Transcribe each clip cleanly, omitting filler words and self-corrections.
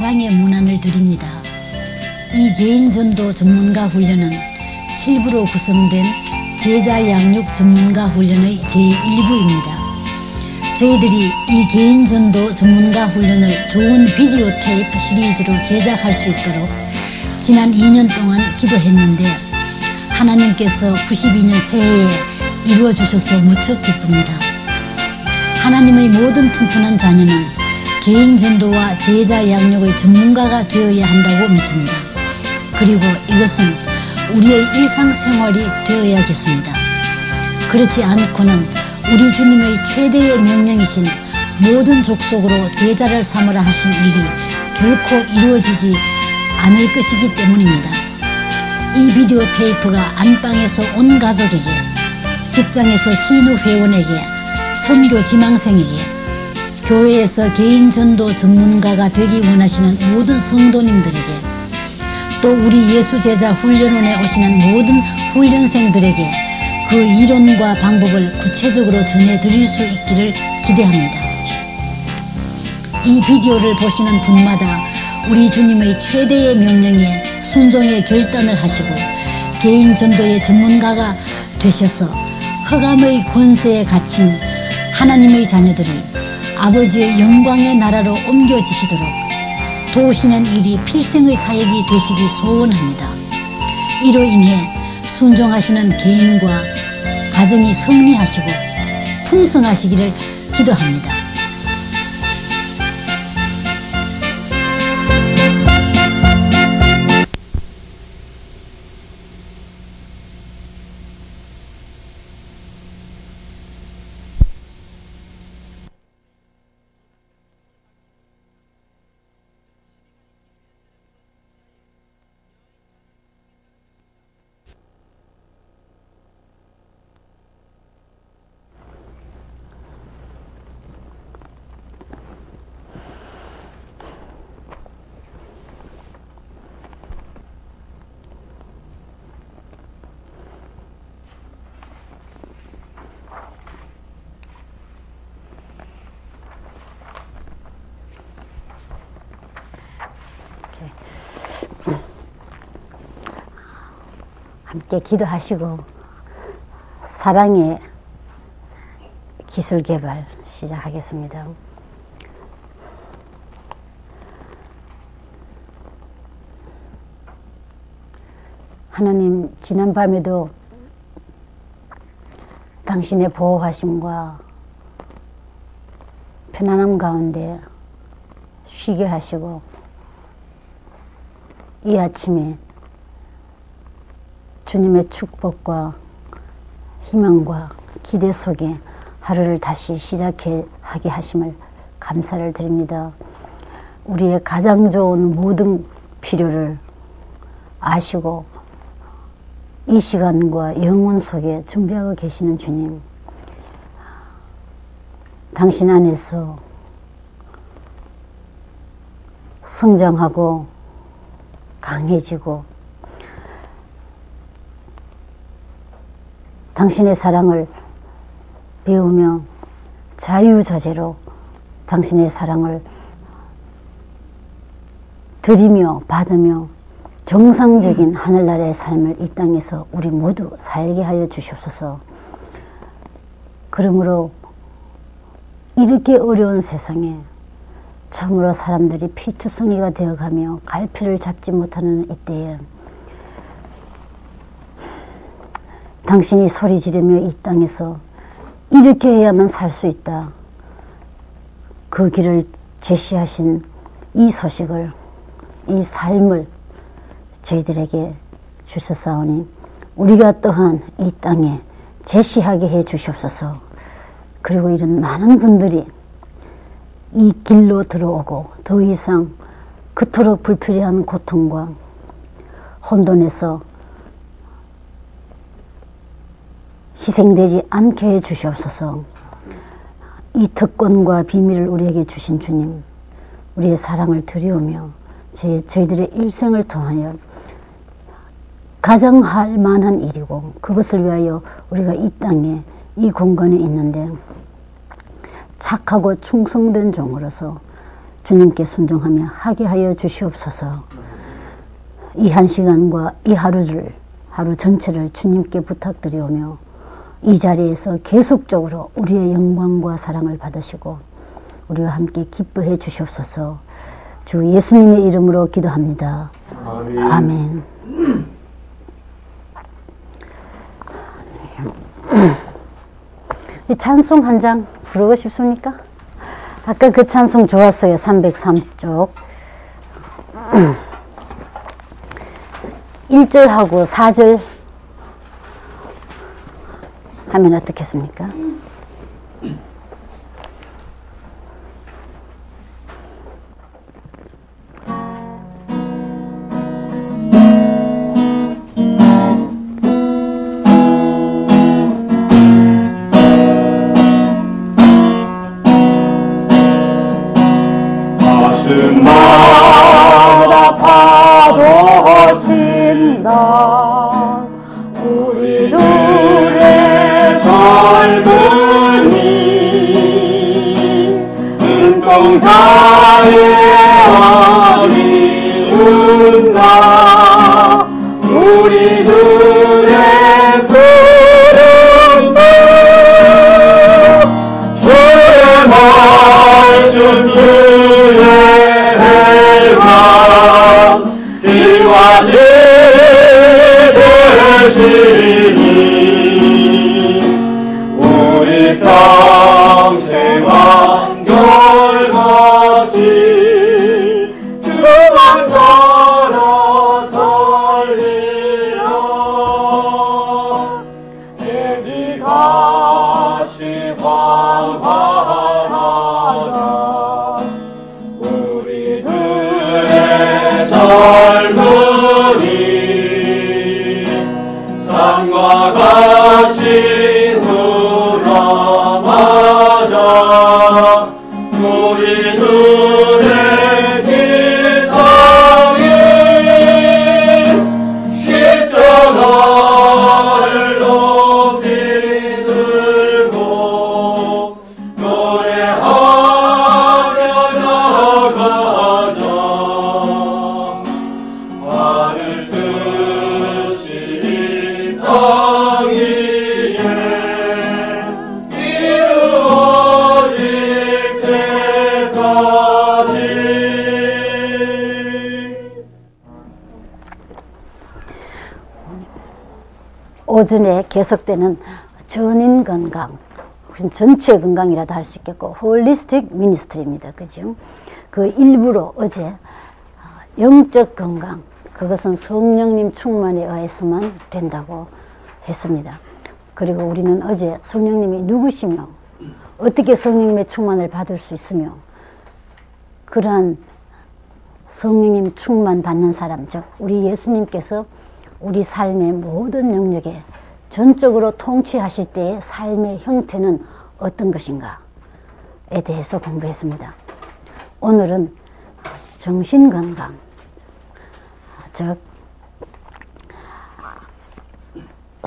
사랑의 문안을 드립니다. 이 개인전도 전문가 훈련은 7부로 구성된 제자 양육 전문가 훈련의 제1부입니다. 저희들이 이 개인전도 전문가 훈련을 좋은 비디오 테이프 시리즈로 제작할 수 있도록 지난 2년 동안 기도했는데 하나님께서 92년 새해에 이루어주셔서 무척 기쁩니다. 하나님의 모든 튼튼한 자녀는 개인전도와 제자 양육의 전문가가 되어야 한다고 믿습니다. 그리고 이것은 우리의 일상생활이 되어야겠습니다. 그렇지 않고는 우리 주님의 최대의 명령이신 모든 족속으로 제자를 삼으라 하신 일이 결코 이루어지지 않을 것이기 때문입니다. 이 비디오 테이프가 안방에서 온 가족에게, 직장에서 신우 회원에게, 선교 지망생에게, 교회에서 개인전도 전문가가 되기 원하시는 모든 성도님들에게, 또 우리 예수제자 훈련원에 오시는 모든 훈련생들에게 그 이론과 방법을 구체적으로 전해드릴 수 있기를 기대합니다. 이 비디오를 보시는 분마다 우리 주님의 최대의 명령에 순종의 결단을 하시고 개인전도의 전문가가 되셔서 흑암의 권세에 갇힌 하나님의 자녀들이 아버지의 영광의 나라로 옮겨지시도록 도우시는 일이 필생의 사역이 되시기 소원합니다. 이로 인해 순종하시는 개인과 가정이 승리하시고 풍성하시기를 기도합니다. 함께 기도하시고 사랑의 기술 개발 시작하겠습니다. 하나님, 지난밤에도 당신의 보호하심과 편안함 가운데 쉬게 하시고 이 아침에 주님의 축복과 희망과 기대 속에 하루를 다시 시작하게 하심을 감사를 드립니다. 우리의 가장 좋은 모든 필요를 아시고 이 시간과 영혼 속에 준비하고 계시는 주님, 당신 안에서 성장하고 강해지고 당신의 사랑을 배우며 자유자재로 당신의 사랑을 드리며 받으며 정상적인 하늘나라의 삶을 이 땅에서 우리 모두 살게 하여 주시옵소서. 그러므로 이렇게 어려운 세상에 참으로 사람들이 피투성이가 되어가며 갈피를 잡지 못하는 이때에 당신이 소리 지르며 이 땅에서 이렇게 해야만 살 수 있다, 그 길을 제시하신 이 소식을, 이 삶을 저희들에게 주셨사오니 우리가 또한 이 땅에 제시하게 해 주시옵소서. 그리고 이런 많은 분들이 이 길로 들어오고 더 이상 그토록 불필요한 고통과 혼돈에서 희생되지 않게 해 주시옵소서. 이 특권과 비밀을 우리에게 주신 주님, 우리의 사랑을 드리우며 저희들의 일생을 통하여 가장 할 만한 일이고 그것을 위하여 우리가 이 땅에 이 공간에 있는데 착하고 충성된 종으로서 주님께 순종하며 하게 하여 주시옵소서. 이 한 시간과 이 하루 전체를 주님께 부탁드리오며 이 자리에서 계속적으로 우리의 영광과 사랑을 받으시고 우리와 함께 기뻐해 주시옵소서. 주 예수님의 이름으로 기도합니다. 아멘. 아멘. 이 찬송 한 장 부르고 싶습니까? 아까 그 찬송 좋았어요. 303쪽 1절하고 4절 하면 어떻겠습니까? 가슴마다 파도 친다 우리들의 젊은이 눈동자에 어리운다 우리들의 푸른 봄 주의 말씀 주의 길과 지 되시니 우리 평생 한결같이 주만 따라 살리라 애기같이 광활하다 우리들의 젊은이 산과 같이 흘러맞아 우리들의 길상에 십자가를 높이 들고 노래하며 나가자 하늘 뜻이 땅 위에 이루어질 때까지 오전에 계속되는 전인 건강, 전체 건강이라도 할 수 있겠고 홀리스틱 미니스트리입니다. 그죠? 그 일부로 어제 영적 건강, 그것은 성령님 충만에 의해서만 된다고 했습니다. 그리고 우리는 어제 성령님이 누구시며 어떻게 성령님의 충만을 받을 수 있으며 그러한 성령님 충만 받는 사람, 즉 우리 예수님께서 우리 삶의 모든 영역에 전적으로 통치하실 때의 삶의 형태는 어떤 것인가에 대해서 공부했습니다. 오늘은 정신건강, 즉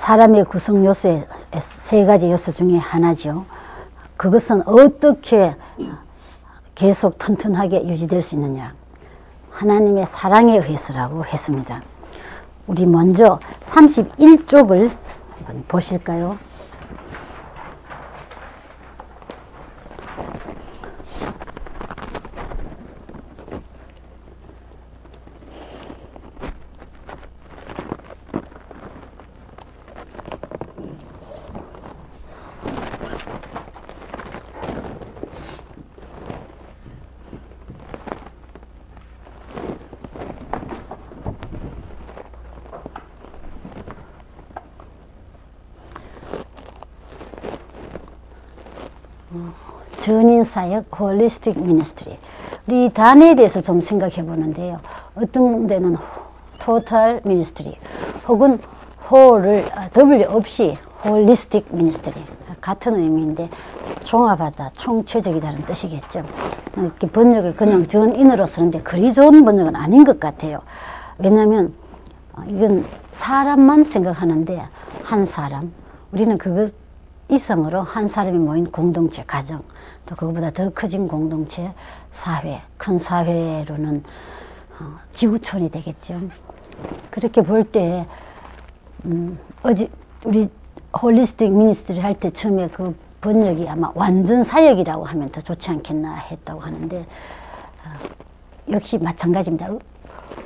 사람의 구성 요소의 세 가지 요소 중에 하나죠. 그것은 어떻게 계속 튼튼하게 유지될 수 있느냐, 하나님의 사랑에 의해서라고 했습니다. 우리 먼저 31쪽을 한번 보실까요? 전인사역 홀리스틱 미니스트리. 우리 이 단어에 대해서 좀 생각해 보는데요. 어떤 데는 토탈 미니스트리 혹은 홀을 W 없이 홀리스틱 미니스트리, 같은 의미인데 종합하다, 총체적이다는 뜻이겠죠. 이렇게 번역을 그냥 전인으로 쓰는데 그리 좋은 번역은 아닌 것 같아요. 왜냐하면 이건 사람만 생각하는데 한 사람, 우리는 그거 이성으로 한 사람이 모인 공동체, 가정, 또 그거보다 더 커진 공동체, 사회, 큰 사회로는 지구촌이 되겠죠. 그렇게 볼 때 어제 우리 홀리스틱 미니스트리 할 때 처음에 그 번역이 아마 완전 사역이라고 하면 더 좋지 않겠나 했다고 하는데 역시 마찬가지입니다.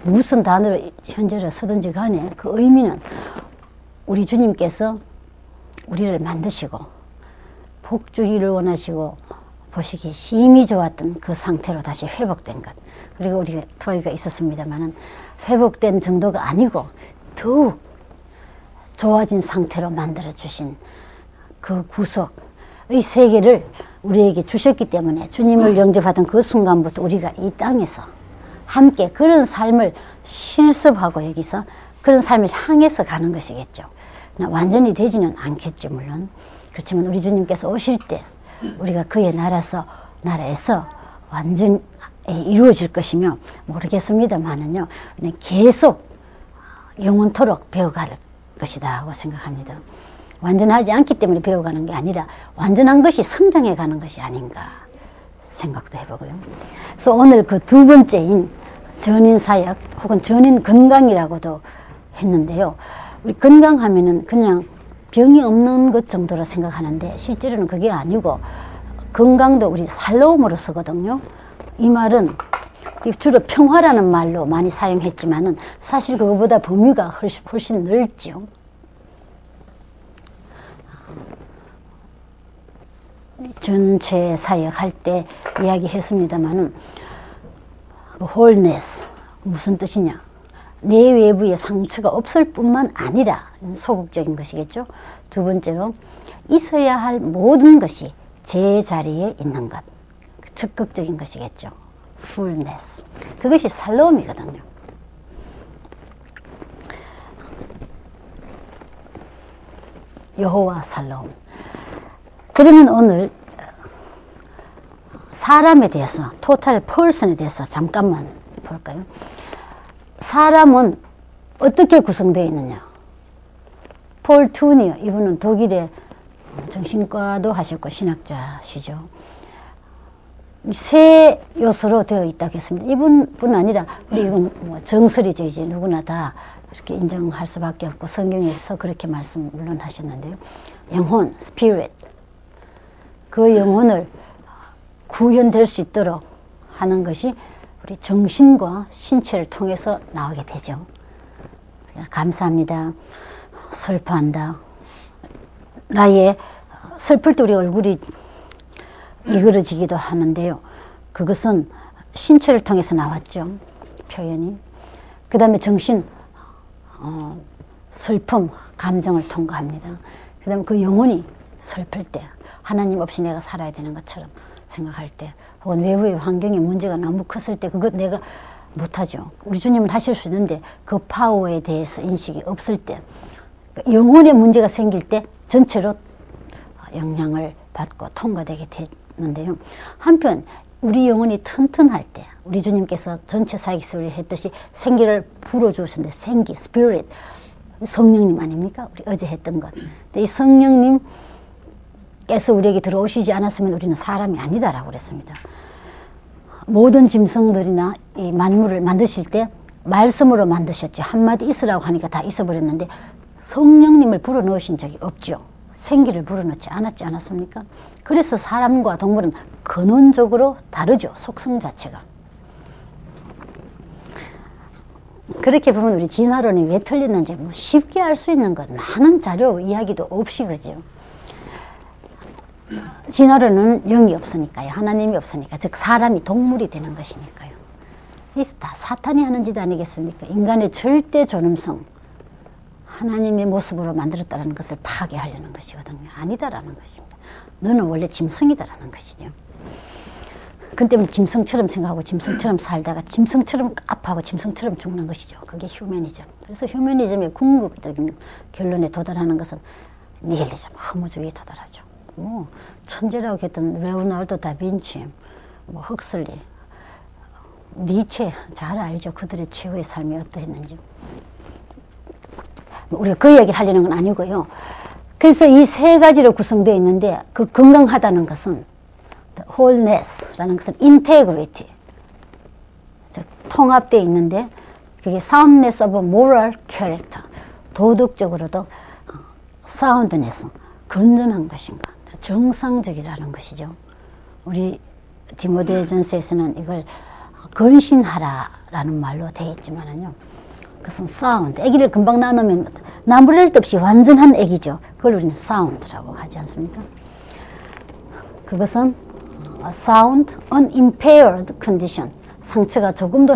무슨 단어로 현재를 쓰든지 간에 그 의미는 우리 주님께서 우리를 만드시고 복주기를 원하시고 보시기 힘이 좋았던 그 상태로 다시 회복된 것. 그리고 우리가 토의가 있었습니다만은 회복된 정도가 아니고 더욱 좋아진 상태로 만들어 주신 그 구속의 세계를 우리에게 주셨기 때문에 주님을 영접하던 그 순간부터 우리가 이 땅에서 함께 그런 삶을 실습하고 여기서 그런 삶을 향해서 가는 것이겠죠. 완전히 되지는 않겠죠, 물론. 그렇지만 우리 주님께서 오실 때 우리가 그의 나라에서 완전히 이루어질 것이며 모르겠습니다만은요, 계속 영원토록 배워갈 것이다 하고 생각합니다. 완전하지 않기 때문에 배워가는 게 아니라 완전한 것이 성장해 가는 것이 아닌가 생각도 해보고요. 그래서 오늘 그 두 번째인 전인 사역 혹은 전인 건강이라고도 했는데요. 우리 건강하면은 그냥 병이 없는 것 정도로 생각하는데 실제로는 그게 아니고 건강도 우리 살로움으로 쓰거든요. 이 말은 주로 평화라는 말로 많이 사용했지만은 사실 그거보다 범위가 훨씬 넓죠. 전체 사역할 때 이야기했습니다만은 홀네스 무슨 뜻이냐? 내 외부에 상처가 없을 뿐만 아니라 소극적인 것이겠죠. 두 번째로 있어야 할 모든 것이 제 자리에 있는 것, 적극적인 것이겠죠. fullness. 그것이 살로움이거든요. 여호와 살로움. 그러면 오늘 사람에 대해서, 토탈 퍼슨에 대해서 잠깐만 볼까요? 사람은 어떻게 구성되어 있느냐? 폴 투니어, 이분은 독일의 정신과도 하셨고 신학자시죠. 세 요소로 되어 있다고 했습니다. 이분뿐 아니라 우리 이건 뭐 정설이죠. 이제 누구나 다 이렇게 인정할 수밖에 없고 성경에서 그렇게 말씀 물론 하셨는데요. 영혼, spirit. 그 영혼을 구현될 수 있도록 하는 것이 우리 정신과 신체를 통해서 나오게 되죠. 감사합니다. 슬퍼한다. 나의 슬플 때 우리 얼굴이 이그러지기도 하는데요. 그것은 신체를 통해서 나왔죠. 표현이. 그 다음에 정신, 슬픔, 감정을 통과합니다. 그 다음에 그 영혼이 슬플 때 하나님 없이 내가 살아야 되는 것처럼 생각할 때 혹은 외부의 환경에 문제가 너무 컸을 때 그것 내가 못하죠. 우리 주님은 하실 수 있는데 그 파워에 대해서 인식이 없을 때 영혼의 문제가 생길 때 전체로 영향을 받고 통과되게 되는데요. 한편 우리 영혼이 튼튼할 때 우리 주님께서 전체 사역에서 우리 했듯이 생기를 불어주셨는데 생기, 스피릿, 성령님 아닙니까? 우리 어제 했던 것. 근데 이 성령님께서 우리에게 들어오시지 않았으면 우리는 사람이 아니다라고 그랬습니다. 모든 짐승들이나 이 만물을 만드실 때 말씀으로 만드셨죠. 한마디 있으라고 하니까 다 있어버렸는데 성령님을 불어넣으신 적이 없죠. 생기를 불어넣지 않았습니까? 그래서 사람과 동물은 근원적으로 다르죠. 속성 자체가. 그렇게 보면 우리 진화론이 왜 틀리는지 뭐 쉽게 알 수 있는 것 많은 자료 이야기도 없이 그죠. 진화론은 영이 없으니까요. 하나님이 없으니까. 즉 사람이 동물이 되는 것이니까요. 이게 다 사탄이 하는 짓 아니겠습니까? 인간의 절대 존엄성, 하나님의 모습으로 만들었다는 것을 파괴하려는 것이거든요. 아니다라는 것입니다. 너는 원래 짐승이다라는 것이죠. 그 때문에 짐승처럼 생각하고 짐승처럼 살다가 짐승처럼 아파하고 짐승처럼 죽는 것이죠. 그게 휴머니즘. 그래서 휴머니즘의 궁극적인 결론에 도달하는 것은 니힐리즘, 허무주의에 도달하죠. 뭐 천재라고 했던 레오나르도 다빈치, 뭐 헉슬리, 니체 잘 알죠. 그들의 최후의 삶이 어떠했는지. 우리가 그 이야기를 하려는 건 아니고요. 그래서 이 세 가지로 구성되어 있는데 그 건강하다는 것은 wholeness라는 것은 integrity, 통합되어 있는데 그게 soundness of moral character, 도덕적으로도 soundness, 건전한 것인가, 정상적이라는 것이죠. 우리 디모데전서에서는 이걸 건신하라라는 말로 되어 있지만은요, 그것은 sound, 아기를 금방 낳으면 나무랄 데 없이 완전한 아기죠. 그걸 우리는 sound라고 하지 않습니까? 그것은 sound, unimpaired condition, 상처가 조금도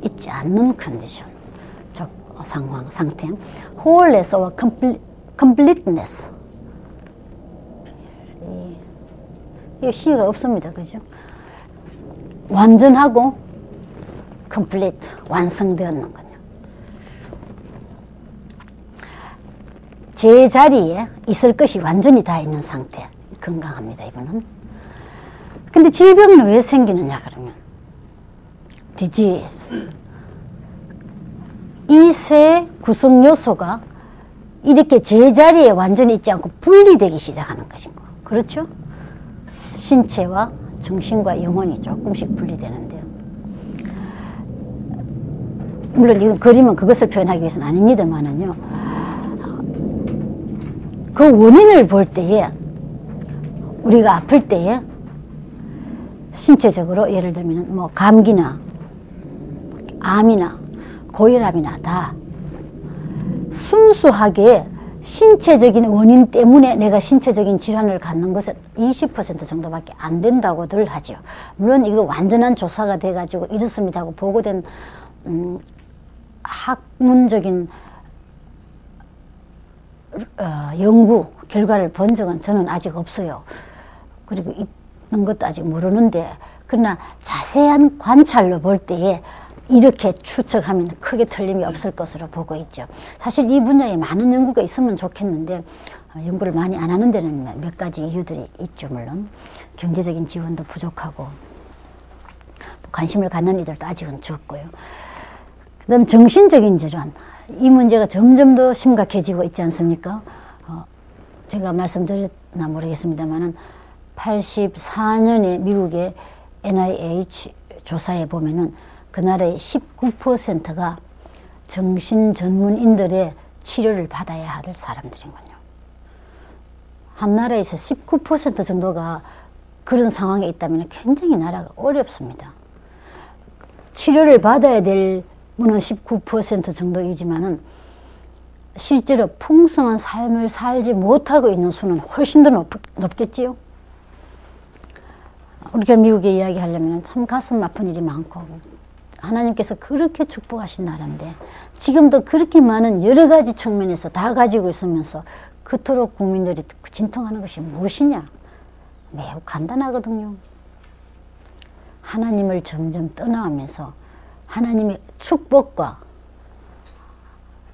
있지 않는 컨디션, 즉 상황, 상태. wholeness와 completeness, 이 시가 없습니다. 그죠? 완전하고 complete, 완성되었는 거죠. 제 자리에 있을 것이 완전히 다 있는 상태, 건강합니다. 이분은. 근데 질병은 왜 생기느냐 그러면 disease, 이 세 구성 요소가 이렇게 제자리에 완전히 있지 않고 분리되기 시작하는 것인가. 그렇죠? 신체와 정신과 영혼이 조금씩 분리되는데요. 물론 이건 그림은 그것을 표현하기 위해서는 아닙니다만은요, 그 원인을 볼 때에, 우리가 아플 때에 신체적으로 예를 들면 뭐 감기나 암이나 고혈압이나 다 순수하게 신체적인 원인 때문에 내가 신체적인 질환을 갖는 것은 20% 정도밖에 안 된다고들 하죠. 물론 이거 완전한 조사가 돼가지고 이렇습니다 하고 보고된 학문적인 연구 결과를 본 적은 저는 아직 없어요. 그리고 있는 것도 아직 모르는데, 그러나 자세한 관찰로 볼 때에 이렇게 추측하면 크게 틀림이 없을 것으로 보고 있죠. 사실 이 분야에 많은 연구가 있으면 좋겠는데 연구를 많이 안 하는 데는 몇 가지 이유들이 있죠. 물론 경제적인 지원도 부족하고 관심을 갖는 이들도 아직은 적고요. 그 다음 정신적인 질환, 이 문제가 점점 더 심각해지고 있지 않습니까? 제가 말씀드렸나 모르겠습니다만은 84년에 미국의 NIH 조사에 보면은 그 나라의 19%가 정신 전문인들의 치료를 받아야 할 사람들이군요. 한 나라에서 19% 정도가 그런 상황에 있다면 굉장히 나라가 어렵습니다. 치료를 받아야 될 분은 19% 정도이지만은 실제로 풍성한 삶을 살지 못하고 있는 수는 훨씬 더 높겠지요. 우리가 미국에 이야기하려면 참 가슴 아픈 일이 많고, 하나님께서 그렇게 축복하신 나라인데 지금도 그렇게 많은 여러 가지 측면에서 다 가지고 있으면서 그토록 국민들이 진통하는 것이 무엇이냐? 매우 간단하거든요. 하나님을 점점 떠나오면서 하나님의 축복과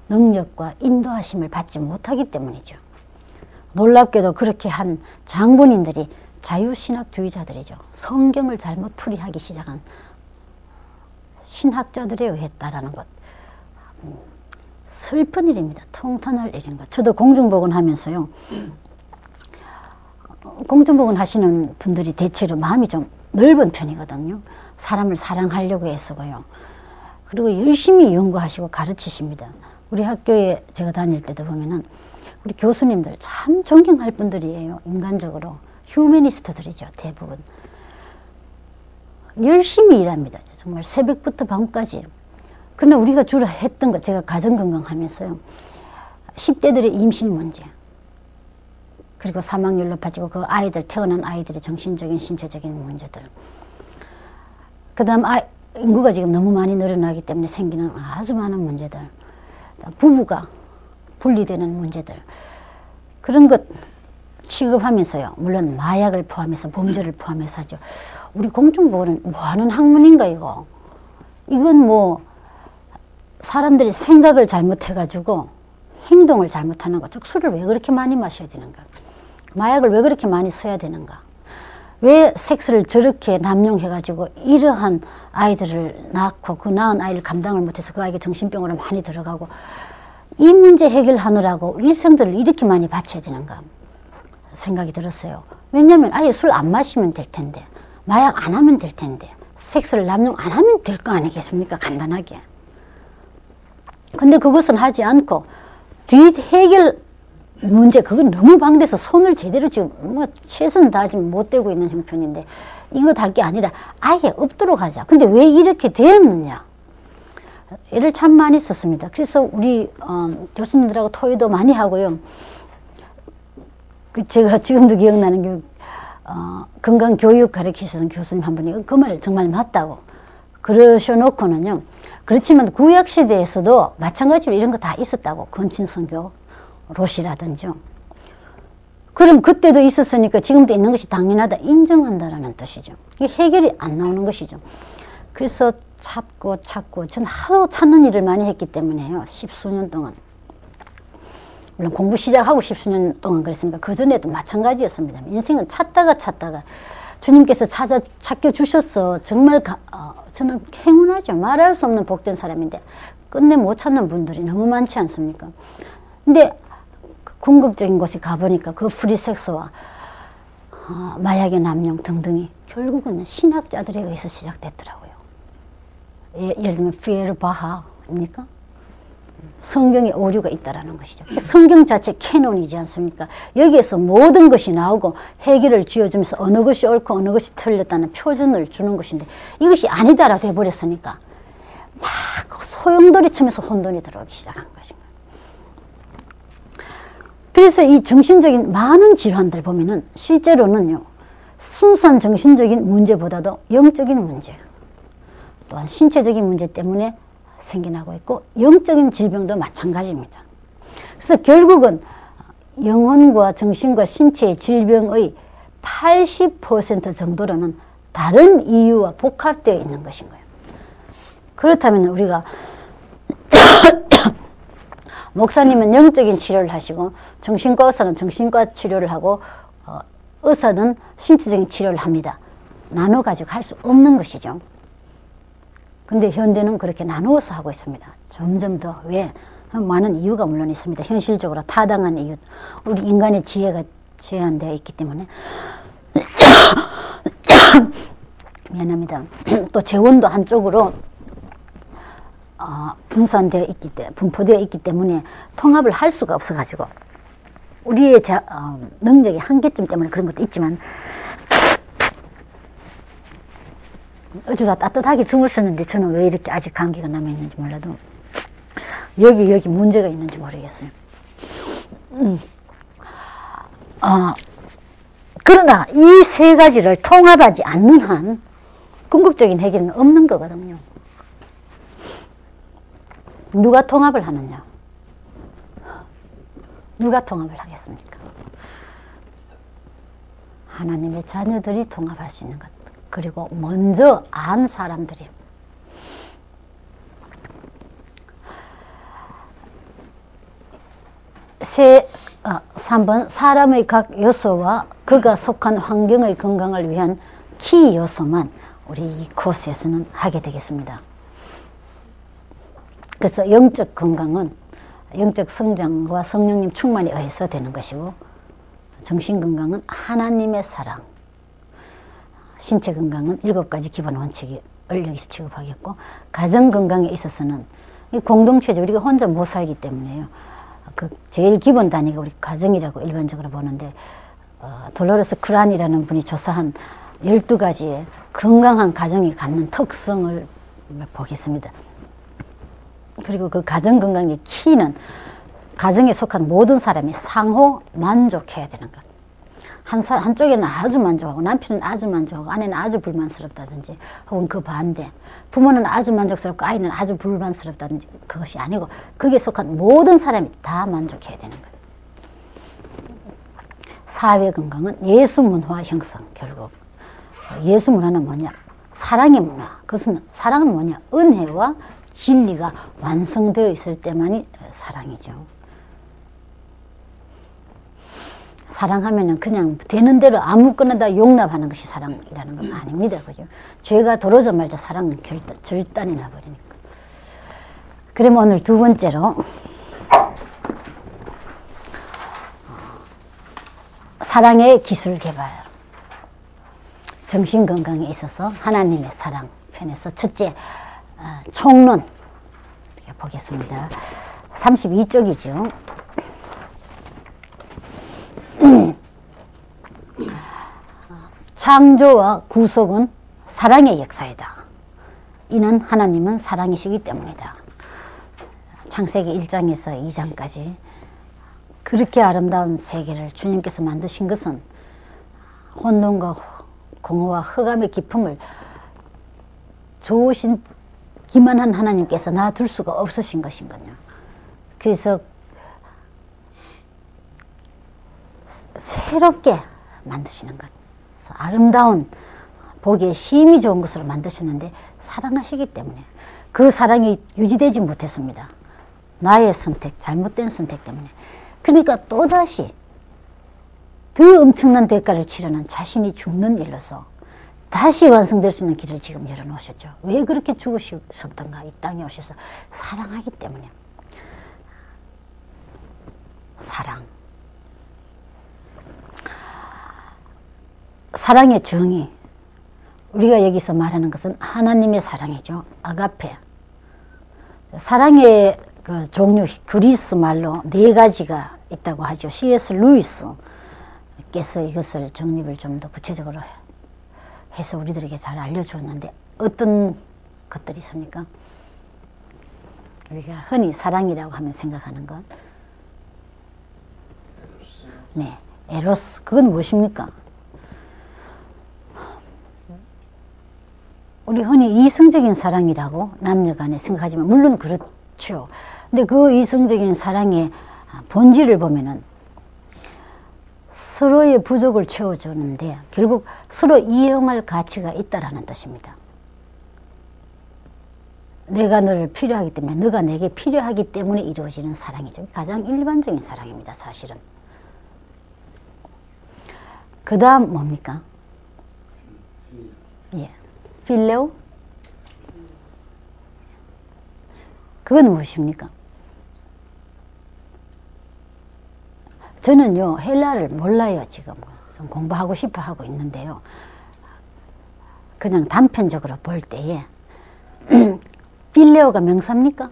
능력과 인도하심을 받지 못하기 때문이죠. 놀랍게도 그렇게 한 장본인들이 자유신학주의자들이죠. 성경을 잘못 풀이하기 시작한 신학자들에 의했다라는 것. 슬픈 일입니다. 통탄할 일인 것. 저도 공중보건 하면서요, 공중보건 하시는 분들이 대체로 마음이 좀 넓은 편이거든요. 사람을 사랑하려고 애쓰고요. 그리고 열심히 연구하시고 가르치십니다. 우리 학교에 제가 다닐 때도 보면은 우리 교수님들 참 존경할 분들이에요. 인간적으로 휴머니스트들이죠. 대부분 열심히 일합니다. 정말 새벽부터 밤까지. 그러나 우리가 주로 했던 것, 제가 가정건강하면서요, 10대들의 임신 문제, 그리고 사망률 높아지고 그 아이들, 태어난 아이들의 정신적인 신체적인 문제들, 그 다음 인구가 지금 너무 많이 늘어나기 때문에 생기는 아주 많은 문제들, 부부가 분리되는 문제들, 그런 것 취급하면서요, 물론 마약을 포함해서 범죄를 포함해서 하죠. 우리 공중보건은 뭐하는 학문인가 이거. 이건 뭐 사람들이 생각을 잘못해가지고 행동을 잘못하는 거. 즉 술을 왜 그렇게 많이 마셔야 되는가, 마약을 왜 그렇게 많이 써야 되는가, 왜 섹스를 저렇게 남용해가지고 이러한 아이들을 낳고 그 낳은 아이를 감당을 못해서 그 아이가 정신병으로 많이 들어가고, 이 문제 해결하느라고 일생들을 이렇게 많이 바쳐야 되는가 생각이 들었어요. 왜냐하면 아예 술 안 마시면 될 텐데, 마약 안 하면 될 텐데, 섹스를 남용 안 하면 될 거 아니겠습니까? 간단하게. 근데 그것은 하지 않고 뒷 해결 문제, 그건 너무 방대해서 손을 제대로 지금 뭐 최선 다하지 못 대고 있는 형편인데, 이거 달 게 아니라 아예 없도록 하자. 근데 왜 이렇게 되었느냐? 애를 참 많이 썼습니다. 그래서 우리 교수님들하고 토의도 많이 하고요. 제가 지금도 기억나는 건강교육 가르치시는 교수님 한 분이 그 말 정말 맞다고 그러셔놓고는요. 그렇지만 구약시대에서도 마찬가지로 이런 거 다 있었다고. 건친선교, 롯이라든지요. 그럼 그때도 있었으니까 지금도 있는 것이 당연하다, 인정한다라는 뜻이죠. 이게 해결이 안 나오는 것이죠. 그래서 찾고 저는 하도 찾는 일을 많이 했기 때문에요. 10수년 동안. 물론 공부 시작하고 10수년 동안 그랬으니까 그 전에도 마찬가지였습니다. 인생은 찾다가 주님께서 찾겨주셔서 정말 저는 행운하죠. 말할 수 없는 복된 사람인데 끝내 못 찾는 분들이 너무 많지 않습니까? 근데 궁극적인 곳에 가보니까 그 프리섹스와 마약의 남용 등등이 결국은 신학자들에 의해서 시작됐더라고요. 예를 들면 피에르 바하입니까? 성경에 오류가 있다라는 것이죠. 성경 자체 캐논이지 않습니까? 여기에서 모든 것이 나오고 해결을 쥐어주면서 어느 것이 옳고 어느 것이 틀렸다는 표준을 주는 것인데 이것이 아니다라 돼버렸으니까 막 소용돌이 치면서 혼돈이 들어오기 시작한 것입니다. 그래서 이 정신적인 많은 질환들 보면은 실제로는요, 순수한 정신적인 문제보다도 영적인 문제, 또한 신체적인 문제 때문에 생겨나고 있고 영적인 질병도 마찬가지입니다. 그래서 결국은 영혼과 정신과 신체의 질병의 80% 정도로는 다른 이유와 복합되어 있는 것인 거예요. 그렇다면 우리가 목사님은 영적인 치료를 하시고 정신과 의사는 정신과 치료를 하고 의사는 신체적인 치료를 합니다. 나눠 가지고 할 수 없는 것이죠. 근데 현대는 그렇게 나누어서 하고 있습니다. 점점 더. 왜? 많은 이유가 물론 있습니다. 현실적으로 타당한 이유. 우리 인간의 지혜가 제한되어 있기 때문에. 미안합니다. 또 재원도 한쪽으로 분산되어 있기 때문에, 분포되어 있기 때문에 통합을 할 수가 없어가지고 우리의 능력의 한계점 때문에 그런 것도 있지만 어쩌다 따뜻하게 주무셨는데 저는 왜 이렇게 아직 감기가 남아있는지 몰라도 여기 문제가 있는지 모르겠어요. 그러나 이 세 가지를 통합하지 않는 한 궁극적인 해결은 없는 거거든요. 누가 통합을 하느냐? 누가 통합을 하겠습니까? 하나님의 자녀들이 통합할 수 있는 것. 그리고 먼저 안 사람들이. 3번 사람의 각 요소와 그가 속한 환경의 건강을 위한 키 요소만 우리 이 코스에서는 하게 되겠습니다. 그래서 영적 건강은 영적 성장과 성령님 충만에 의해서 되는 것이고, 정신 건강은 하나님의 사랑, 신체 건강은 7가지 기본 원칙을 여기서 취급하겠고, 가정 건강에 있어서는 이 공동체죠. 우리가 혼자 못 살기 때문에요. 그 제일 기본 단위가 우리 가정이라고 일반적으로 보는데, 돌로레스 크란이라는 분이 조사한 12가지의 건강한 가정이 갖는 특성을 보겠습니다. 그리고 그 가정 건강의 키는 가정에 속한 모든 사람이 상호 만족해야 되는 것. 한쪽에는 아주 만족하고 남편은 아주 만족하고 아내는 아주 불만스럽다든지, 혹은 그 반대, 부모는 아주 만족스럽고 아이는 아주 불만스럽다든지, 그것이 아니고 거기에 속한 모든 사람이 다 만족해야 되는 거예요. 사회 건강은 예수 문화 형성. 결국 예수 문화는 뭐냐? 사랑의 문화. 그것은, 사랑은 뭐냐? 은혜와 진리가 완성되어 있을 때만이 사랑이죠. 사랑하면은 그냥 되는 대로 아무거나 다 용납하는 것이 사랑이라는 건 아닙니다. 그죠? 죄가 들어오자마자 사랑은 절단이 나버리니까. 그러면 오늘 두 번째로 사랑의 기술 개발. 정신건강에 있어서 하나님의 사랑 편에서 첫째, 총론 보겠습니다. 32쪽이죠. 창조와 구속은 사랑의 역사이다. 이는 하나님은 사랑이시기 때문이다. 창세기 1장에서 2장까지 그렇게 아름다운 세계를 주님께서 만드신 것은 혼돈과 공허와 흑암의 깊음을 좋으신 기만한 하나님께서 놔둘 수가 없으신 것인거든요. 그래서 새롭게 만드시는 것, 아름다운 보기에 심히 좋은 것으로 만드셨는데 사랑하시기 때문에 그 사랑이 유지되지 못했습니다. 나의 선택, 잘못된 선택 때문에. 그러니까 또다시 그 엄청난 대가를 치르는 자신이 죽는 일로서 다시 완성될 수 있는 길을 지금 열어놓으셨죠. 왜 그렇게 죽으셨던가? 이 땅에 오셔서 사랑하기 때문에. 사랑. 사랑의 정의. 우리가 여기서 말하는 것은 하나님의 사랑이죠. 아가페. 사랑의 그 종류, 그리스 말로 4가지가 있다고 하죠. C.S. 루이스께서 이것을 정립을 좀 더 구체적으로 해서 우리들에게 잘 알려주었는데, 어떤 것들이 있습니까? 우리가 흔히 사랑이라고 하면 생각하는 것. 네, 에로스. 그건 무엇입니까? 우리 흔히 이성적인 사랑이라고 남녀간에 생각하지만 물론 그렇죠. 근데 그 이성적인 사랑의 본질을 보면은 서로의 부족을 채워주는데 결국 서로 이용할 가치가 있다라는 뜻입니다. 내가 너를 필요하기 때문에, 너가 내게 필요하기 때문에 이루어지는 사랑이죠. 가장 일반적인 사랑입니다, 사실은. 그 다음 뭡니까? 예. 필레오? 그건 무엇입니까? 저는요, 헬라를 몰라요, 지금. 좀 공부하고 싶어 하고 있는데요. 그냥 단편적으로 볼 때에, 필레오가 명사입니까?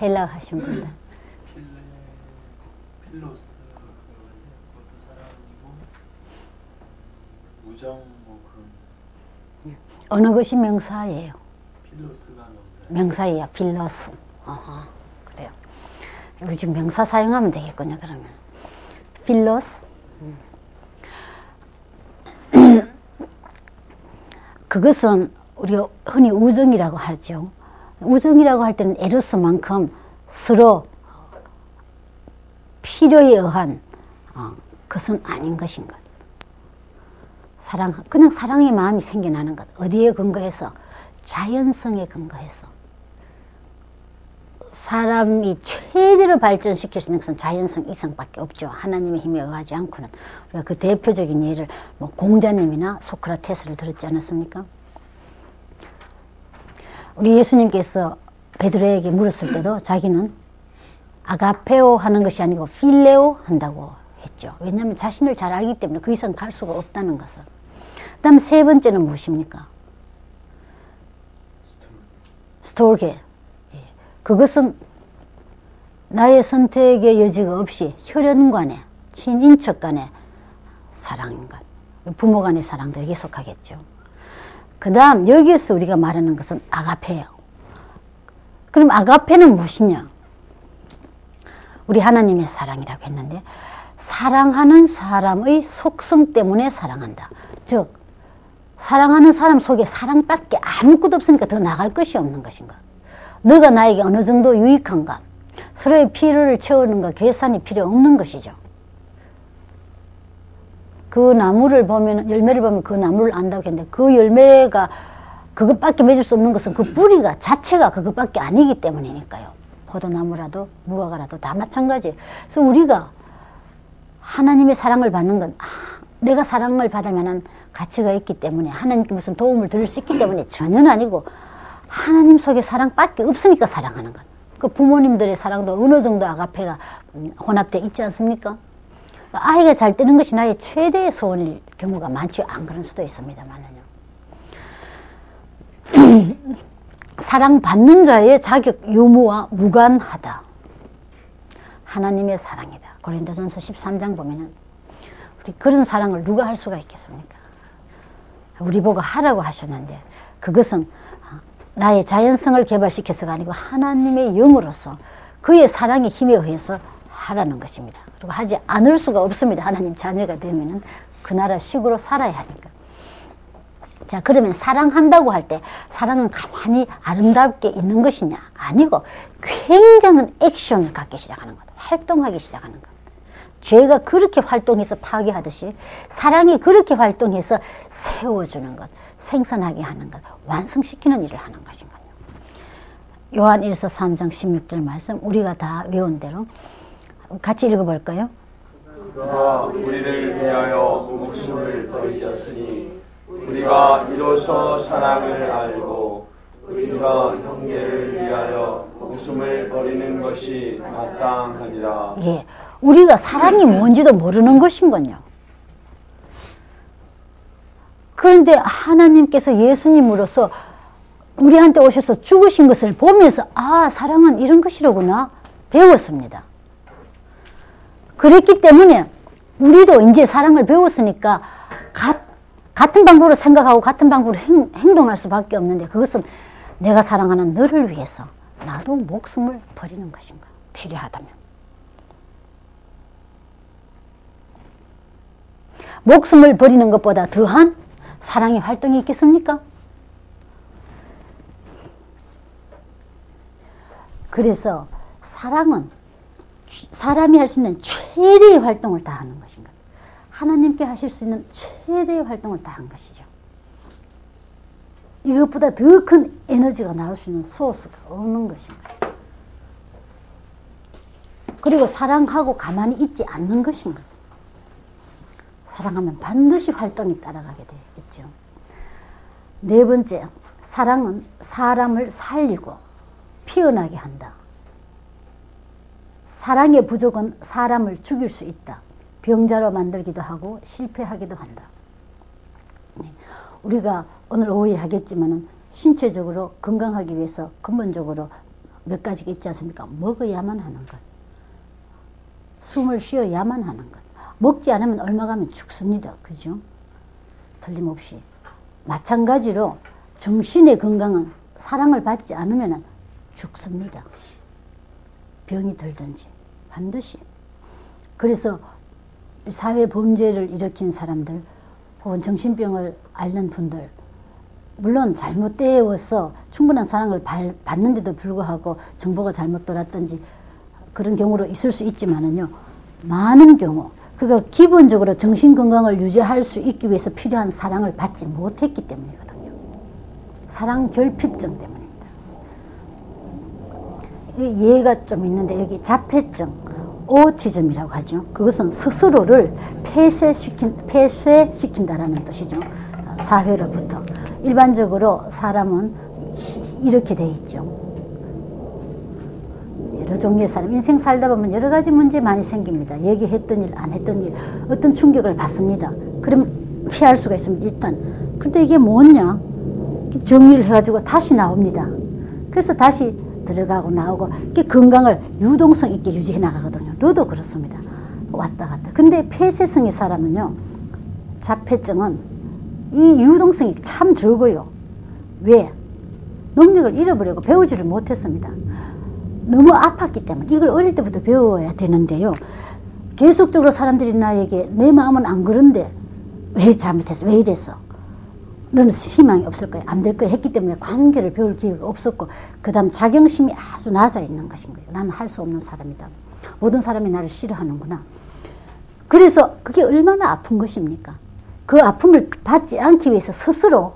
헬라 하신 분들. 필로스, 그것도 사랑이고, 우정, 뭐 그런. 어느 것이 명사예요? 필로스가 명사예요, 필로스. 어허, 그래요. 우리 지금 명사 사용하면 되겠군요, 그러면. 필로스. 그것은 우리가 흔히 우정이라고 하죠. 우정이라고 할 때는 에로스만큼 서로 필요에 의한 것은 아닌 것인 것. 사랑, 그냥 사랑의 마음이 생겨나는 것. 어디에 근거해서? 자연성에 근거해서. 사람이 최대로 발전시킬 수 있는 것은 자연성 이상밖에 없죠. 하나님의 힘에 의하지 않고는. 우리가 그 대표적인 예를 뭐 공자님이나 소크라테스를 들었지 않았습니까? 우리 예수님께서 베드로에게 물었을 때도 자기는 아가페오 하는 것이 아니고 필레오 한다고 했죠. 왜냐하면 자신을 잘 알기 때문에 그 이상 갈 수가 없다는 것을. 그 다음 세 번째는 무엇입니까? 스톨게. 그것은 나의 선택의 여지가 없이 혈연 간의, 친인척 간의 사랑인 것. 부모 간의 사랑도 여기에 속하겠죠. 그 다음 여기에서 우리가 말하는 것은 아가페예요. 그럼 아가페는 무엇이냐? 우리 하나님의 사랑이라고 했는데, 사랑하는 사람의 속성 때문에 사랑한다. 즉 사랑하는 사람 속에 사랑밖에 아무것도 없으니까 더 나갈 것이 없는 것인가. 너가 나에게 어느 정도 유익한가, 서로의 필요를 채우는가 계산이 필요 없는 것이죠. 그 나무를 보면, 열매를 보면 그 나무를 안다고 했는데, 그 열매가 그것밖에 맺을 수 없는 것은 그 뿌리가 자체가 그것밖에 아니기 때문이니까요. 포도나무라도 무화과라도 다 마찬가지. 그래서 우리가 하나님의 사랑을 받는 건 내가 사랑을 받을 만한 가치가 있기 때문에, 하나님께 무슨 도움을 드릴 수 있기 때문에 전혀 아니고, 하나님 속에 사랑밖에 없으니까 사랑하는 것. 그 부모님들의 사랑도 어느 정도 아가페가 혼합되어 있지 않습니까? 아이가 잘 되는 것이 나의 최대의 소원일 경우가 많지요. 안 그런 수도 있습니다만은요. 사랑받는 자의 자격 유무와 무관하다. 하나님의 사랑이다. 고린도전서 13장 보면은 우리 그런 사랑을 누가 할 수가 있겠습니까? 우리 보고 하라고 하셨는데 그것은 나의 자연성을 개발시켜서가 아니고 하나님의 영으로서 그의 사랑의 힘에 의해서 하라는 것입니다. 그리고 하지 않을 수가 없습니다. 하나님 자녀가 되면은 그 나라 식으로 살아야 하니까. 자, 그러면 사랑한다고 할 때 사랑은 가만히 아름답게 있는 것이냐? 아니고 굉장한 액션을 갖기 시작하는 것, 활동하기 시작하는 것. 죄가 그렇게 활동해서 파괴하듯이 사랑이 그렇게 활동해서 세워주는 것, 생산하게 하는 것, 완성시키는 일을 하는 것인가요? 요한 1서 3장 16절 말씀 우리가 다 외운 대로 같이 읽어볼까요? 그가 우리를 위하여 목숨을 버리셨으니 우리가 이로써 사랑을 알고 우리가 형제를 위하여 목숨을 버리는 것이 마땅하니라. 예, 우리가 사랑이 뭔지도 모르는 것인군요. 그런데 하나님께서 예수님으로서 우리한테 오셔서 죽으신 것을 보면서 아, 사랑은 이런 것이로구나 배웠습니다. 그랬기 때문에 우리도 이제 사랑을 배웠으니까 같은 방법으로 생각하고 같은 방법으로 행동할 수밖에 없는데 그것은 내가 사랑하는 너를 위해서 나도 목숨을 버리는 것인가? 필요하다면. 목숨을 버리는 것보다 더한 사랑의 활동이 있겠습니까? 그래서 사랑은 사람이 할 수 있는 최대의 활동을 다 하는 것인가? 하나님께 하실 수 있는 최대의 활동을 다 한 것이죠. 이것보다 더 큰 에너지가 나올 수 있는 소스가 없는 것인가? 그리고 사랑하고 가만히 있지 않는 것인가? 사랑하면 반드시 활동이 따라가게 되겠죠. 네 번째, 사랑은 사람을 살리고 피어나게 한다. 사랑의 부족은 사람을 죽일 수 있다. 병자로 만들기도 하고 실패하기도 한다. 우리가 오늘 오후에 하겠지만은 신체적으로 건강하기 위해서 근본적으로 몇 가지가 있지 않습니까? 먹어야만 하는 것, 숨을 쉬어야만 하는 것. 먹지 않으면 얼마 가면 죽습니다. 그죠? 틀림없이. 마찬가지로 정신의 건강은 사랑을 받지 않으면 죽습니다. 병이 들든지 반드시. 그래서 사회 범죄를 일으킨 사람들 혹은 정신병을 앓는 분들 물론 잘못되어서 충분한 사랑을 받는데도 불구하고 정보가 잘못 돌았든지 그런 경우로 있을 수 있지만은요, 많은 경우 그가 기본적으로 정신건강을 유지할 수 있기 위해서 필요한 사랑을 받지 못했기 때문이거든요. 사랑 결핍증 때문입니다. 예가 좀 있는데 여기 자폐증, 오티즘이라고 하죠. 그것은 스스로를 폐쇄시킨다라는 뜻이죠. 사회로부터. 일반적으로 사람은 이렇게 돼 있죠. 여러 종류의 사람, 인생 살다 보면 여러 가지 문제 많이 생깁니다. 얘기했던 일, 안 했던 일, 어떤 충격을 받습니다. 그럼 피할 수가 있습니다. 일단. 근데 이게 뭐냐? 정리를 해가지고 다시 나옵니다. 그래서 다시 들어가고 나오고, 이게 건강을 유동성 있게 유지해 나가거든요. 너도 그렇습니다. 왔다 갔다. 근데 폐쇄성의 사람은요, 자폐증은 이 유동성이 참 적어요. 왜? 능력을 잃어버리고 배우지를 못했습니다. 너무 아팠기 때문에. 이걸 어릴 때부터 배워야 되는데요. 계속적으로 사람들이 나에게 내 마음은 안 그런데 왜 잘못했어? 왜 이랬어? 너는 희망이 없을 거야. 안 될 거야. 했기 때문에 관계를 배울 기회가 없었고, 그 다음 자경심이 아주 낮아 있는 것인 거예요. 나는 할 수 없는 사람이다. 모든 사람이 나를 싫어하는구나. 그래서 그게 얼마나 아픈 것입니까? 그 아픔을 받지 않기 위해서 스스로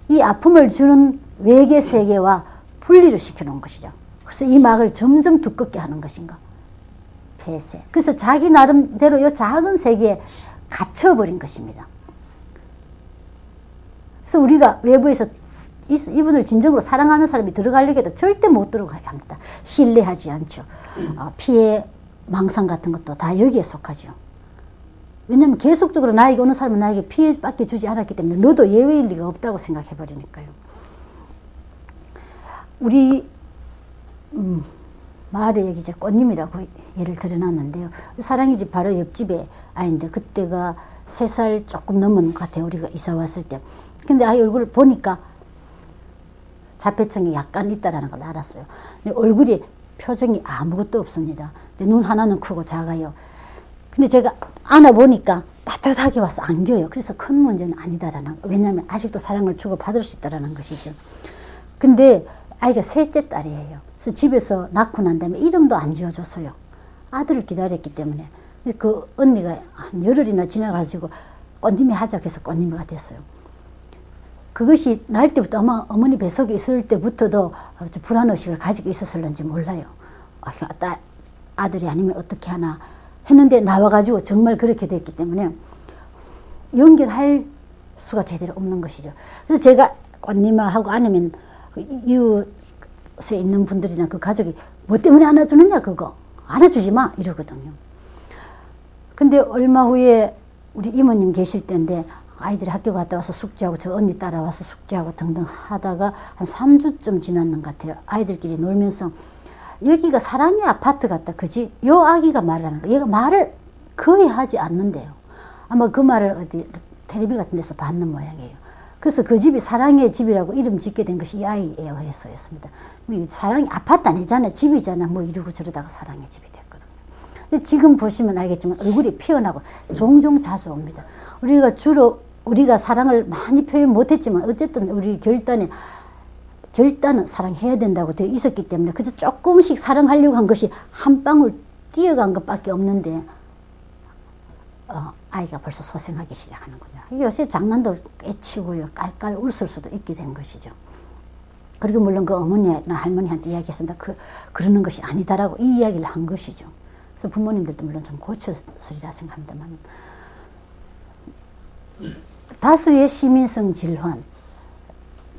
이 아픔을 주는 외계 세계와 분리를 시켜놓은 것이죠. 그래서 이 막을 점점 두껍게 하는 것인가? 폐쇄. 그래서 자기 나름대로 이 작은 세계에 갇혀버린 것입니다. 그래서 우리가 외부에서 이분을 진정으로 사랑하는 사람이 들어가려고 해도 절대 못 들어가야 합니다. 신뢰하지 않죠. 피해, 망상 같은 것도 다 여기에 속하죠. 왜냐면 계속적으로 나에게 어느 사람은 나에게 피해밖에 주지 않았기 때문에 너도 예외일 리가 없다고 생각해버리니까요. 우리 마을에 여기 이제 꽃님이라고 예를 들어놨는데요. 사랑이 집 바로 옆집에 아이인데 그때가 3살 조금 넘은 것 같아요. 우리가 이사 왔을 때. 근데 아이 얼굴을 보니까 자폐증이 약간 있다라는 걸 알았어요. 근데 얼굴이 표정이 아무것도 없습니다. 근데 눈 하나는 크고 작아요. 근데 제가 안아보니까 따뜻하게 와서 안겨요. 그래서 큰 문제는 아니다라는 거. 왜냐하면 아직도 사랑을 주고받을 수 있다는 것이죠. 근데 아이가 3째 딸이에요. 그래서 집에서 낳고 난 다음에 이름도 안 지어줬어요. 아들을 기다렸기 때문에. 그 언니가 한 열흘이나 지나가지고 꽃님이 하자고 해서 꽃님이가 됐어요. 그것이 날 때부터 아마 어머니 뱃속에 있을 때부터도 불안의식을 가지고 있었을는지 몰라요. 아들이 아니면 어떻게 하나 했는데 나와가지고 정말 그렇게 됐기 때문에 연결할 수가 제대로 없는 것이죠. 그래서 제가 꽃님하고 안으면 그 이웃에 있는 분들이나 그 가족이 뭐 때문에 안아주느냐 그거 안아주지 마 이러거든요. 근데 얼마 후에 우리 이모님 계실 때인데 아이들이 학교 갔다 와서 숙제하고 저 언니 따라와서 숙제하고 등등 하다가 한 3주쯤 지났는 것 같아요. 아이들끼리 놀면서 여기가 사랑의 아파트 같다 그지? 요 아기가 말하는 거 얘가 말을 거의 하지 않는데요. 아마 그 말을 어디 텔레비 같은 데서 봤는 모양이에요. 그래서 그 집이 사랑의 집이라고 이름 짓게 된 것이 이 아이에 의해서였습니다. 사랑의 아파트 아니잖아 집이잖아 뭐 이러고 저러다가 사랑의 집이 됐거든요. 근데 지금 보시면 알겠지만 얼굴이 피어나고 종종 자주 옵니다. 우리가 사랑을 많이 표현 못했지만 어쨌든 우리 결단은 사랑해야 된다고 되어 있었기 때문에 그저 조금씩 사랑하려고 한 것이 한 방울 뛰어간 것밖에 없는데 아이가 벌써 소생하기 시작하는군요. 요새 장난도 깨치고요. 깔깔 웃을 수도 있게 된 것이죠. 그리고 물론 그 어머니나 할머니한테 이야기했습니다. 그러는 것이 아니다라고 이 이야기를 한 것이죠. 그래서 부모님들도 물론 좀 고쳤으리라 생각합니다만 다수의 시민성 질환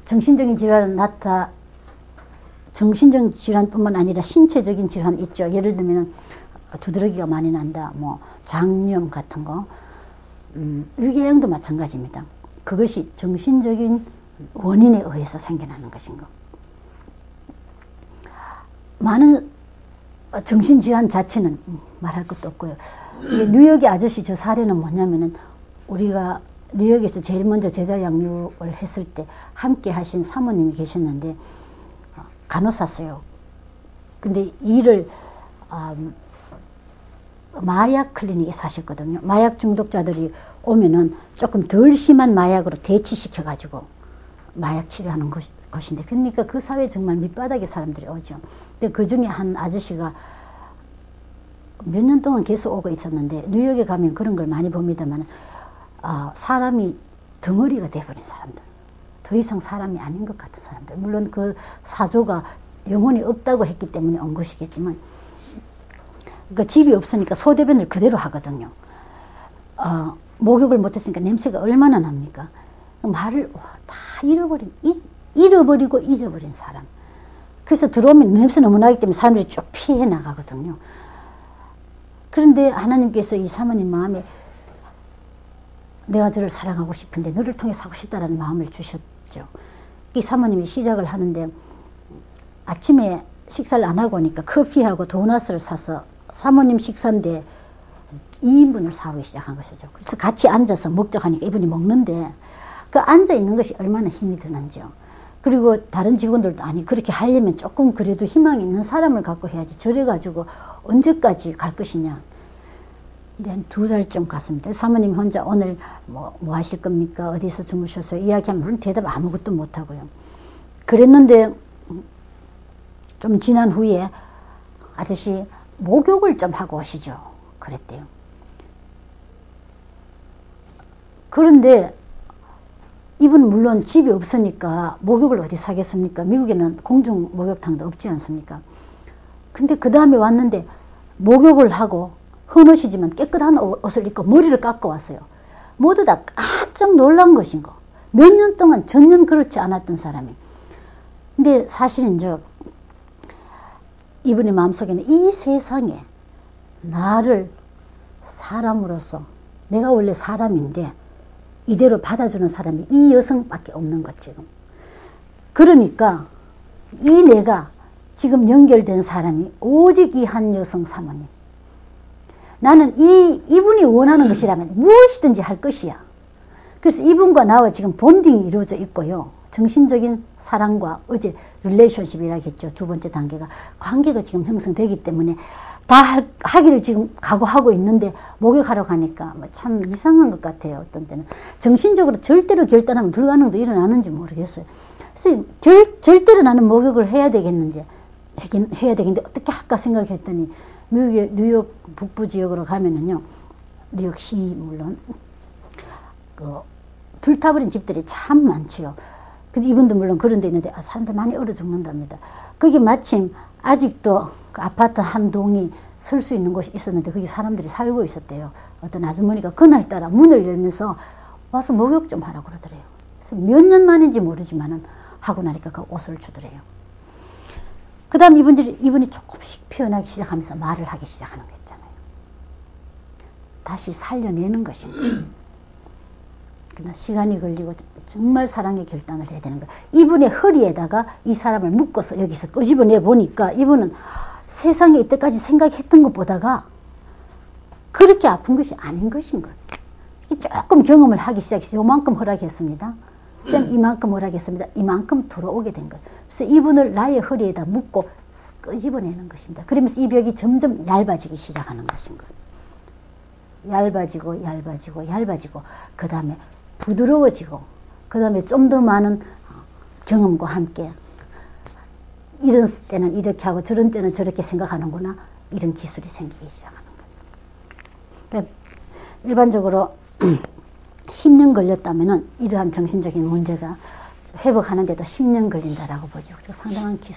정신적인 질환은 정신적인 질환뿐만 아니라 신체적인 질환 있죠. 예를 들면 두드러기가 많이 난다, 뭐 장염 같은 거, 위궤양도 마찬가지입니다. 그것이 정신적인 원인에 의해서 생겨나는 것인 거. 많은 정신질환 자체는 말할 것도 없고요. 뉴욕의 아저씨 저 사례는 뭐냐면은 우리가 뉴욕에서 제일 먼저 제자 양육을 했을 때 함께 하신 사모님이 계셨는데 간호사세요. 근데 일을 마약 클리닉에 사셨거든요. 마약 중독자들이 오면은 조금 덜 심한 마약으로 대치시켜 가지고 마약 치료하는 것인데 그러니까 그 사회에 정말 밑바닥의 사람들이 오죠. 근데 그 중에 한 아저씨가 몇 년 동안 계속 오고 있었는데 뉴욕에 가면 그런 걸 많이 봅니다만 사람이 덩어리가 돼버린 사람들, 더 이상 사람이 아닌 것 같은 사람들, 물론 그 사조가 영혼이 없다고 했기 때문에 온 것이겠지만 그러니까 집이 없으니까 소대변을 그대로 하거든요. 목욕을 못했으니까 냄새가 얼마나 납니까? 말을 다 잃어버리고 잊어버린 사람. 그래서 들어오면 냄새 너무 나기 때문에 사람들이 쭉 피해 나가거든요. 그런데 하나님께서 이 사모님 마음에 내가 너를 사랑하고 싶은데 너를 통해서 하고 싶다라는 마음을 주셨죠. 이 사모님이 시작을 하는데 아침에 식사를 안 하고 오니까 커피하고 도넛을 사서 사모님 식사인데 2인분을 사오기 시작한 것이죠. 그래서 같이 앉아서 먹자하니까 이분이 먹는데 그 앉아 있는 것이 얼마나 힘이 드는지요. 그리고 다른 직원들도 아니 그렇게 하려면 조금 그래도 희망이 있는 사람을 갖고 해야지 저래 가지고 언제까지 갈 것이냐. 한 2달쯤 갔습니다. 사모님 혼자 오늘 뭐 하실 겁니까? 어디서 주무셨어요? 이야기하면 대답 아무것도 못하고요. 그랬는데 좀 지난 후에 아저씨 목욕을 좀 하고 오시죠. 그랬대요. 그런데 이분은 물론 집이 없으니까 목욕을 어디 사겠습니까? 미국에는 공중 목욕탕도 없지 않습니까? 근데 그 다음에 왔는데 목욕을 하고 헌옷이지만 깨끗한 옷을 입고 머리를 깎고 왔어요. 모두 다 깜짝 놀란 것인 거. 몇 년 동안 전혀 그렇지 않았던 사람이. 근데 사실은 이분의 마음속에는 이 세상에 나를 사람으로서 내가 원래 사람인데 이대로 받아주는 사람이 이 여성밖에 없는 것 지금. 그러니까 이 내가 지금 연결된 사람이 오직 이 한 여성 사모님. 나는 이분이 원하는 것이라면 무엇이든지 할 것이야. 그래서 이분과 나와 지금 본딩이 이루어져 있고요. 정신적인 사랑과 어제 릴레이션십이라고 했죠. 두 번째 단계가. 관계가 지금 형성되기 때문에 다 하기를 지금 각오하고 있는데 목욕하러 가니까 뭐 참 이상한 것 같아요. 어떤 때는. 정신적으로 절대로 결단하면 불가능도 일어나는지 모르겠어요. 그래서 절대로 나는 목욕을 해야 되겠는데 어떻게 할까 생각했더니 뉴욕 북부 지역으로 가면은요. 뉴욕시 물론 불타버린 집들이 참 많지요. 근데 이분도 물론 그런 데 있는데 사람들 많이 얼어 죽는답니다. 거기 마침 아직도 그 아파트 한 동이 설 수 있는 곳이 있었는데 거기 사람들이 살고 있었대요. 어떤 아주머니가 그날따라 문을 열면서 와서 목욕 좀 하라고 그러더래요. 그래서 몇 년 만인지 모르지만은 하고 나니까 그 옷을 주더래요. 그 다음 이분이 조금씩 피어나기 시작하면서 말을 하기 시작하는 거 있잖아요. 다시 살려내는 것입니다. 그러나 시간이 걸리고 정말 사랑의 결단을 해야 되는 거예요. 이분의 허리에다가 이 사람을 묶어서 여기서 끄집어내 보니까 이분은 세상에 이때까지 생각했던 것보다가 그렇게 아픈 것이 아닌 것인 거예요. 조금 경험을 하기 시작해서 요만큼 허락했습니다. 이만큼 허락했습니다. 이만큼 들어오게 된 거예요. 그래서 이분을 나의 허리에다 묶고 끄집어내는 것입니다. 그러면서 이 벽이 점점 얇아지기 시작하는 것인 거예요. 얇아지고 그 다음에 부드러워지고 그 다음에 좀 더 많은 경험과 함께 이런 때는 이렇게 하고 저런 때는 저렇게 생각하는구나 이런 기술이 생기기 시작하는 거예요. 그러니까 일반적으로 10년 걸렸다면은 이러한 정신적인 문제가 회복하는 데도 10년 걸린다라고 보죠. 그리고 상당한 기술이